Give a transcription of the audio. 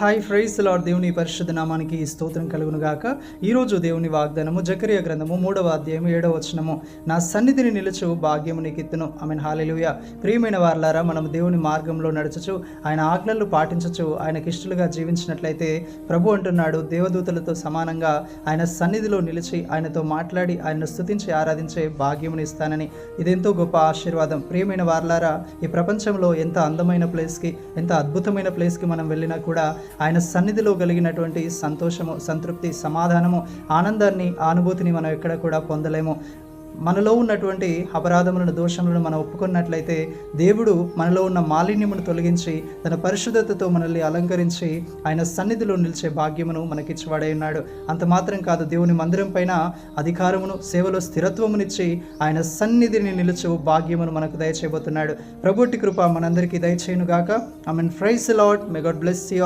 Hi prize lord. దేవుని పరిశుద్ధ నామానికి స్తోత్రం కలుగును గాక. ఈరోజు దేవుని వాగ్దానము జకరియా గ్రంథము 3వ అధ్యాయం 7వ వచనము. నా సన్నిధిని నిలుచు భాగ్యము నీకిత్తును. ఆమేన్. హల్లెలూయా. ప్రియమైన వారలారా, మనం దేవుని మార్గంలో నడుచుచు ఆయన ఆజ్ఞలను పాటించచ్చు ఆయనకి ఇష్టలుగా జీవించినట్లయితే ప్రభు అంటున్నాడు, దేవదూతలతో సమానంగా ఆయన సన్నిధిలో నిలిచి ఆయనతో మాట్లాడి ఆయనను స్తుతించి ఆరాధించే భాగ్యముని ఇస్తానని. ఇదెంతో గొప్ప ఆశీర్వాదం. ప్రియమైన వారలారా, ఈ ప్రపంచంలో ఎంత అందమైన ప్లేస్కి, ఎంత అద్భుతమైన ప్లేస్కి మనం వెళ్ళినా కూడా ఆయన సన్నిధిలో కలిగినటువంటి సంతోషము, సంతృప్తి, సమాధానము, ఆనందాన్ని, అనుభూతిని మనం ఎక్కడ కూడా పొందలేము. మనలో ఉన్నటువంటి అపరాధములను, దోషములను మనం ఒప్పుకున్నట్లయితే దేవుడు మనలో ఉన్న మాలిన్యమును తొలగించి తన పరిశుద్ధతతో మనల్ని అలంకరించి ఆయన సన్నిధిలో నిలిచే భాగ్యమును మనకిచ్చివాడై ఉన్నాడు. అంత మాత్రం కాదు, దేవుని మందిరం పైన అధికారమును, సేవలో స్థిరత్వమునిచ్చి ఆయన సన్నిధిని నిలుచు భాగ్యమును మనకు దయచేయబోతున్నాడు. ప్రభుటి కృప మనందరికీ దయచేయును గాక. Amen. Praise the Lord. May God bless you.